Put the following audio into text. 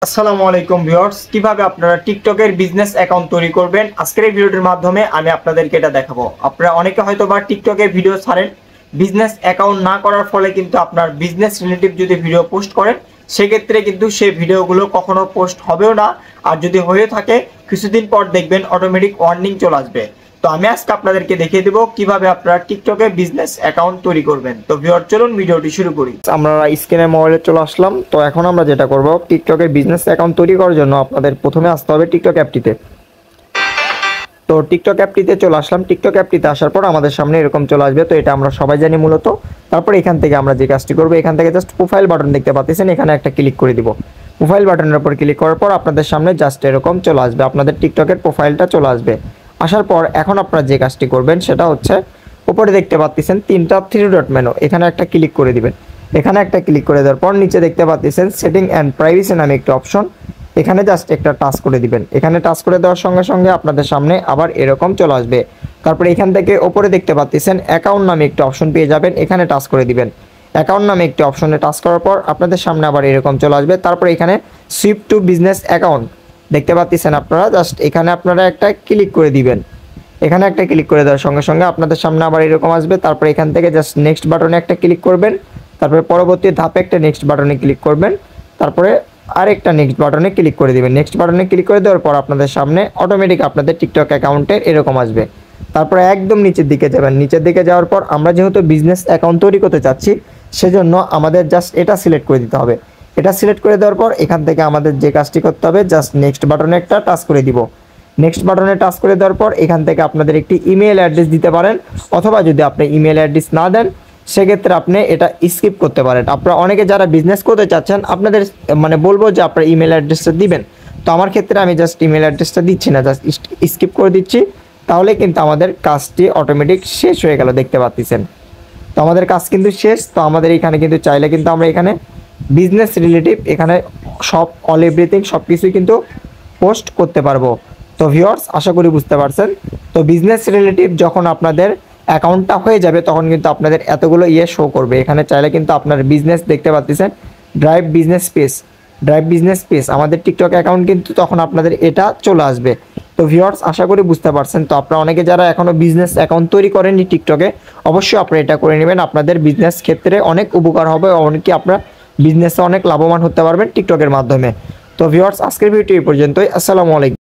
আসসালামু আলাইকুম ভিউয়ার্স, কিভাবে আপনারা টিকটকের বিজনেস অ্যাকাউন্ট তৈরি করবেন আজকের এই ভিডিওটির মাধ্যমে আমি আপনাদেরকে এটা দেখাবো। আপনারা অনেকে হয়তো বা টিকটকে ভিডিও ছাড়েন, বিজনেস অ্যাকাউন্ট না করার ফলে কিন্তু আপনার বিজনেস রিলেটিভ যদি ভিডিও পোস্ট করেন সেক্ষেত্রে কিন্তু সেই ভিডিওগুলো কখনো পোস্ট হবেও না। আর যদি হয়ে থাকে কিছুদিন পর দেখবেন অটোমেটিক ওয়ার্নিং চলে আসবে। তো আমি আজকে আপনাদেরকে দেখিয়ে দেবো কিভাবে আপনারা টিকটকে বিজনেস অ্যাকাউন্ট তৈরি করবেন। তো ভিউয়ার চলুন ভিডিওটি শুরু করি। আমরা স্ক্রিনে মোবাইলে চলে আসলাম। তো এখন আমরা যেটা করব, টিকটকের বিজনেস অ্যাকাউন্ট তৈরি করার জন্য আপনাদের প্রথমে আসতে হবে টিকটক অ্যাপটিতে। তো টিকটক অ্যাপটিতে চলে আসলাম। টিকটক অ্যাপটিতে আসার পর আমাদের সামনে এরকম চলে আসবে। তো এটা আমরা সবাই জানি মূলত। তারপর এখান থেকে আমরা যে কাজটি করব, এখান থেকে জাস্ট প্রোফাইল বাটন দেখতে পাচ্ছেন, এখানে একটা ক্লিক করে দিব। প্রোফাইল বাটনের উপর ক্লিক করার পর আপনাদের সামনে জাস্ট এরকম চলে আসবে, আপনাদের টিকটকের প্রোফাইলটা চলে আসবে। আসার পর এখন আপনারা যে কাজটি করবেন সেটা হচ্ছে, উপরে দেখতে পাচ্ছেন তিনটা থ্রি ডট মেনু, এখানে একটা ক্লিক করে দিবেন। এখানে একটা ক্লিক করে দেওয়ার পর নিচে দেখতে পাচ্ছেন সেটিং অ্যান্ড প্রাইভেসি নামে একটা অপশন, এখানে জাস্ট একটা টাচ করে দিবেন। এখানে টাচ করে দেওয়ার সঙ্গে সঙ্গে আপনাদের সামনে আবার এরকম চলে আসবে। তারপরে এখান থেকে উপরে দেখতে পাচ্ছেন অ্যাকাউন্ট নামে একটা অপশন পেয়ে যাবেন, এখানে টাচ করে দিবেন। অ্যাকাউন্ট নামে একটি অপশনে টাচ করার পর আপনাদের সামনে আবার এরকম চলে আসবে। তারপরে এখানে শিফট টু বিজনেস অ্যাকাউন্ট দেখতে পাচ্ছেন আপনারা, জাস্ট এখানে আপনারা একটা ক্লিক করে দিবেন। এখানে একটা ক্লিক করে দেওয়ার সঙ্গে সঙ্গে আপনাদের সামনে আবার এরকম আসবে। তারপরে এখান থেকে জাস্ট নেক্সট বাটনে একটা ক্লিক করবেন। তারপরে পরবর্তী ধাপে একটা নেক্সট বাটনে ক্লিক করবেন। তারপরে আরেকটা নেক্সট বাটনে ক্লিক করে দিবেন। নেক্সট বাটনে ক্লিক করে দেওয়ার পর আপনাদের সামনে অটোমেটিক আপনাদের টিকটক অ্যাকাউন্টের এরকম আসবে। তারপরে একদম নিচের দিকে যাবেন। নিচের দিকে যাওয়ার পর আমরা যেহেতু বিজনেস অ্যাকাউন্ট তৈরি করতে চাচ্ছি সেজন্য আমাদের জাস্ট এটা সিলেক্ট করে দিতে হবে। এটা সিলেক্ট করে দেওয়ার পর এখান থেকে আমাদের যে কাজটি করতে হবে, জাস্ট নেক্সট বাটনে একটা টাচ করে দিব। নেক্সট বাটনে টাচ করে দেওয়ার পর এখান থেকে আপনাদের একটি ইমেল অ্যাড্রেস দিতে পারেন, অথবা যদি আপনি ইমেল অ্যাড্রেস না দেন সেক্ষেত্রে আপনি এটা স্কিপ করতে পারেন। আপনারা অনেকে যারা বিজনেস করতে চাচ্ছেন আপনাদের বলবো যে আপনার ইমেল অ্যাড্রেসটা দিবেন। তো আমার ক্ষেত্রে আমি জাস্ট ইমেল অ্যাড্রেসটা দিচ্ছি না, জাস্ট স্কিপ করে দিচ্ছি। তাহলে কিন্তু আমাদের কাজটি অটোমেটিক শেষ হয়ে গেল, দেখতে পাচ্ছেন। তো আমাদের কাজ কিন্তু শেষ। তো আমাদের এখানে কিন্তু চাইলে কিন্তু আমরা এখানে বিজনেস রিলেটিভ এখানে সব অল এভরিথিং সব কিছুই কিন্তু পোস্ট করতে পারবো। তো ভিউয়ার্স, আশা করি বুঝতে পারছেন। তো বিজনেস রিলেটিভ যখন আপনাদের অ্যাকাউন্টটা হয়ে যাবে তখন কিন্তু আপনাদের এতগুলো শো করবে। এখানে চাইলে কিন্তু আপনার বিজনেস দেখতে পাচ্ছেন, ড্রাইভ বিজনেস পেজ আমাদের টিকটক অ্যাকাউন্ট কিন্তু তখন আপনাদের এটা চলে আসবে। তো ভিউয়ার্স, আশা করি বুঝতে পারছেন। তো আপনারা অনেকে যারা এখনো বিজনেস অ্যাকাউন্ট তৈরি করেননি টিকটকে, অবশ্যই আপনারা এটা করে নেবেন। আপনাদের বিজনেস ক্ষেত্রে অনেক উপকার হবে, এমনকি আপনারা বিজনেসে অনেক লাভবান হতে পারবেন টিকটকের মাধ্যমে। তো ভিউয়ার্স, আজকের ভিডিওটি এই পর্যন্তই। আসসালামু আলাইকুম।